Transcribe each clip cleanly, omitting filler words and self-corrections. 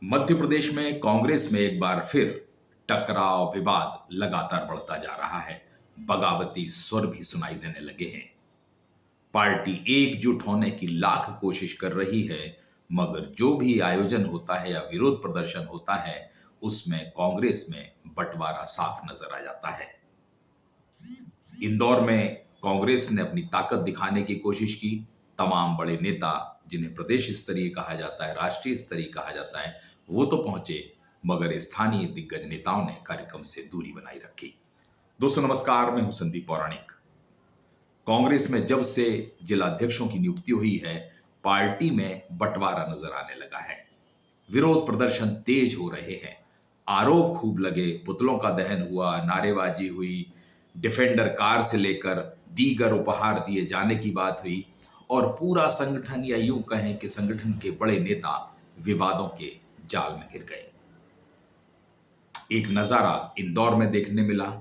मध्य प्रदेश में कांग्रेस में एक बार फिर टकराव विवाद लगातार बढ़ता जा रहा है। बगावती स्वर भी सुनाई देने लगे हैं। पार्टी एकजुट होने की लाख कोशिश कर रही है, मगर जो भी आयोजन होता है या विरोध प्रदर्शन होता है, उसमें कांग्रेस में बंटवारा साफ नजर आ जाता है। इंदौर में कांग्रेस ने अपनी ताकत दिखाने की कोशिश की। तमाम बड़े नेता, जिन्हें प्रदेश स्तरीय कहा जाता है, राष्ट्रीय स्तरीय कहा जाता है, वो तो पहुंचे, मगर स्थानीय दिग्गज नेताओं ने कार्यक्रम से दूरी बनाई रखी। दोस्तों नमस्कार, मैं हूं संदीप पौराणिक। कांग्रेस में जब से जिलाध्यक्षों की नियुक्ति हुई है, पार्टी में बंटवारा नजर आने लगा है। विरोध प्रदर्शन तेज हो रहे हैं, आरोप खूब लगे, पुतलों का दहन हुआ, नारेबाजी हुई, डिफेंडर कार से लेकर दीगर उपहार दिए जाने की बात हुई और पूरा संगठन, या यूं कहें कि संगठन के बड़े नेता विवादों के जाल में घिर गए। एक नजारा इंदौर में देखने मिला।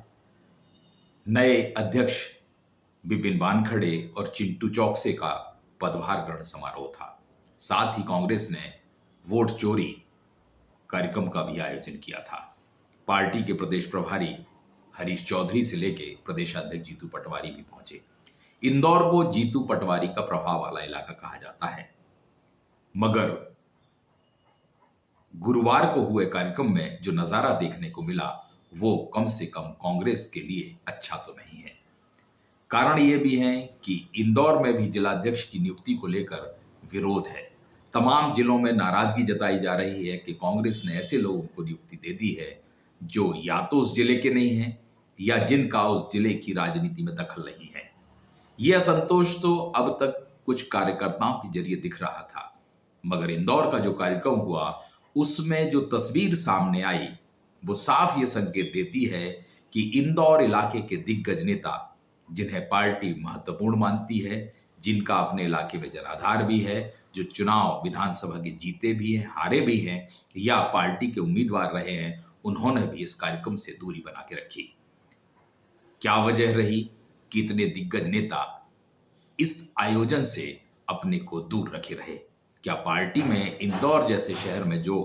नए अध्यक्ष विपिन वानखड़े और चिंटू चौकसे का पदभार ग्रहण समारोह था। साथ ही कांग्रेस ने वोट चोरी कार्यक्रम का भी आयोजन किया था। पार्टी के प्रदेश प्रभारी हरीश चौधरी से लेके प्रदेशाध्यक्ष जीतू पटवारी भी पहुंचे। इंदौर को जीतू पटवारी का प्रभाव वाला इलाका कहा जाता है, मगर गुरुवार को हुए कार्यक्रम में जो नजारा देखने को मिला, वो कम से कम कांग्रेस के लिए अच्छा तो नहीं है। कारण यह भी है कि इंदौर में भी जिलाध्यक्ष की नियुक्ति को लेकर विरोध है। तमाम जिलों में नाराजगी जताई जा रही है कि कांग्रेस ने ऐसे लोगों को नियुक्ति दे दी है जो या तो उस जिले के नहीं हैं या जिनका उस जिले की राजनीति में दखल नहीं है। यह असंतोष तो अब तक कुछ कार्यकर्ताओं के जरिए दिख रहा था, मगर इंदौर का जो कार्यक्रम हुआ, उसमें जो तस्वीर सामने आई, वो साफ ये संकेत देती है कि इंदौर इलाके के दिग्गज नेता, जिन्हें पार्टी महत्वपूर्ण मानती है, जिनका अपने इलाके में जनाधार भी है, जो चुनाव विधानसभा के जीते भी हैं, हारे भी हैं, या पार्टी के उम्मीदवार रहे हैं, उन्होंने भी इस कार्यक्रम से दूरी बना के रखी। क्या वजह रही कि इतने दिग्गज नेता इस आयोजन से अपने को दूर रखे रहे? क्या पार्टी में इंदौर जैसे शहर में जो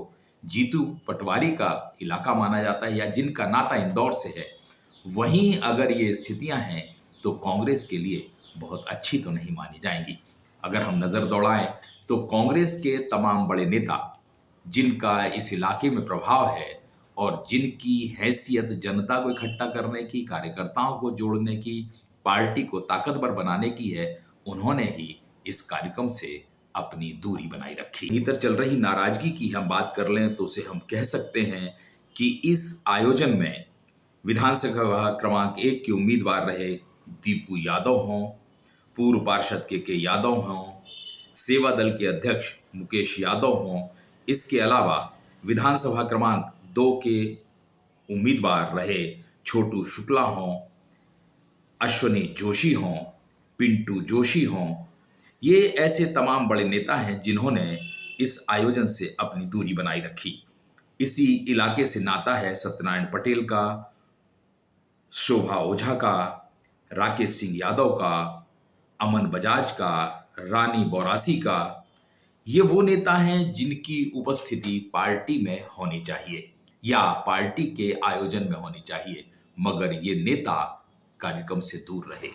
जीतू पटवारी का इलाका माना जाता है या जिनका नाता इंदौर से है, वहीं अगर ये स्थितियां हैं तो कांग्रेस के लिए बहुत अच्छी तो नहीं मानी जाएंगी। अगर हम नजर दौड़ाएं तो कांग्रेस के तमाम बड़े नेता, जिनका इस इलाके में प्रभाव है और जिनकी हैसियत जनता को इकट्ठा करने की, कार्यकर्ताओं को जोड़ने की, पार्टी को ताकतवर बनाने की है, उन्होंने ही इस कार्यक्रम से अपनी दूरी बनाई रखी। भीतर चल रही नाराजगी की हम बात कर लें तो उसे हम कह सकते हैं कि इस आयोजन में विधानसभा क्रमांक 1 के उम्मीदवार रहे दीपू यादव हों, पूर्व पार्षद के यादव हों, सेवा दल के अध्यक्ष मुकेश यादव हों, इसके अलावा विधानसभा क्रमांक 2 के उम्मीदवार रहे छोटू शुक्ला हों, अश्वनी जोशी हों, पिंटू जोशी हों, ये ऐसे तमाम बड़े नेता हैं जिन्होंने इस आयोजन से अपनी दूरी बनाई रखी। इसी इलाके से नाता है सत्यनारायण पटेल का, शोभा ओझा का, राकेश सिंह यादव का, अमन बजाज का, रानी बौरासी का। ये वो नेता हैं जिनकी उपस्थिति पार्टी में होनी चाहिए या पार्टी के आयोजन में होनी चाहिए, मगर ये नेता कार्यक्रम से दूर रहे।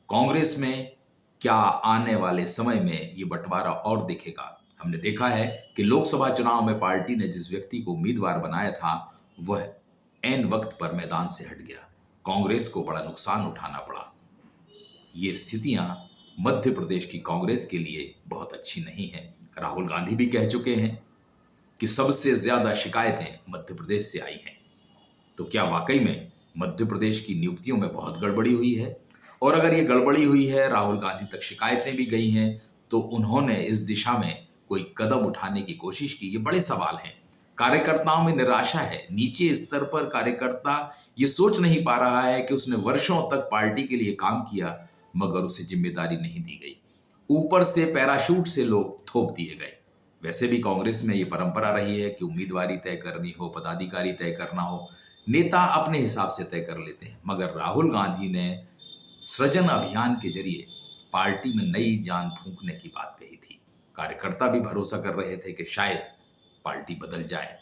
कांग्रेस में क्या आने वाले समय में ये बंटवारा और दिखेगा? हमने देखा है कि लोकसभा चुनाव में पार्टी ने जिस व्यक्ति को उम्मीदवार बनाया था, वह ऐन वक्त पर मैदान से हट गया। कांग्रेस को बड़ा नुकसान उठाना पड़ा। ये स्थितियां मध्य प्रदेश की कांग्रेस के लिए बहुत अच्छी नहीं है। राहुल गांधी भी कह चुके हैं कि सबसे ज्यादा शिकायतें मध्य प्रदेश से आई हैं। तो क्या वाकई में मध्य प्रदेश की नियुक्तियों में बहुत गड़बड़ी हुई है? और अगर ये गड़बड़ी हुई है, राहुल गांधी तक शिकायतें भी गई हैं, तो उन्होंने इस दिशा में कोई कदम उठाने की कोशिश की? ये बड़े सवाल हैं। कार्यकर्ताओं में निराशा है। नीचे स्तर पर कार्यकर्ता ये सोच नहीं पा रहा है कि उसने वर्षों तक पार्टी के लिए काम किया, मगर उसे जिम्मेदारी नहीं दी गई। ऊपर से पैराशूट से लोग थोप दिए गए। वैसे भी कांग्रेस में ये परंपरा रही है कि उम्मीदवारी तय करनी हो, पदाधिकारी तय करना हो, नेता अपने हिसाब से तय कर लेते हैं। मगर राहुल गांधी ने सृजन अभियान के जरिए पार्टी में नई जान फूंकने की बात कही थी। कार्यकर्ता भी भरोसा कर रहे थे कि शायद पार्टी बदल जाए,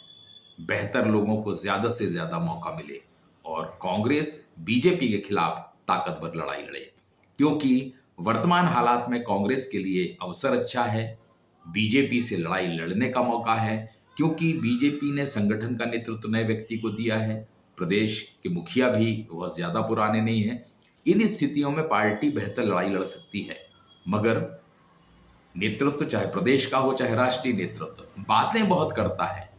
बेहतर लोगों को ज्यादा से ज्यादा मौका मिले और कांग्रेस बीजेपी के खिलाफ ताकतवर लड़ाई लड़े। क्योंकि वर्तमान हालात में कांग्रेस के लिए अवसर अच्छा है, बीजेपी से लड़ाई लड़ने का मौका है, क्योंकि बीजेपी ने संगठन का नेतृत्व नए व्यक्ति को दिया है, प्रदेश के मुखिया भी वह ज्यादा पुराने नहीं है। इन स्थितियों में पार्टी बेहतर लड़ाई लड़ सकती है, मगर नेतृत्व चाहे प्रदेश का हो चाहे राष्ट्रीय नेतृत्व बातें बहुत करता है,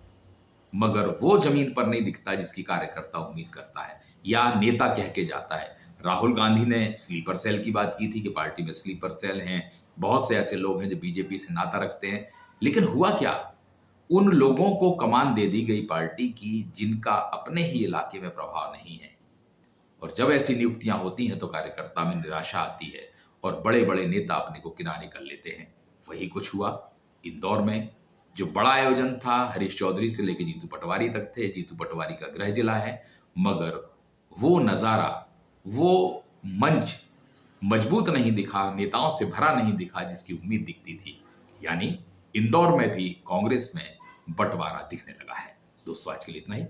मगर वो जमीन पर नहीं दिखता जिसकी कार्यकर्ता उम्मीद करता है या नेता कह के जाता है। राहुल गांधी ने स्लीपर सेल की बात की थी कि पार्टी में स्लीपर सेल हैं, बहुत से ऐसे लोग हैं जो बीजेपी से नाता रखते हैं, लेकिन हुआ क्या? उन लोगों को कमान दे दी गई पार्टी की जिनका अपने ही इलाके में प्रभाव नहीं है। और जब ऐसी नियुक्तियां होती हैं तो कार्यकर्ता में निराशा आती है और बड़े बड़े नेता अपने को किनारे कर लेते हैं। वही कुछ हुआ इंदौर में। जो बड़ा आयोजन था, हरीश चौधरी से लेकर जीतू पटवारी तक थे, जीतू पटवारी का गृह जिला है, मगर वो नजारा, वो मंच मजबूत नहीं दिखा, नेताओं से भरा नहीं दिखा जिसकी उम्मीद दिखती थी। यानी इंदौर में भी कांग्रेस में बंटवारा दिखने लगा है। दोस्तों, आज के लिए इतना ही।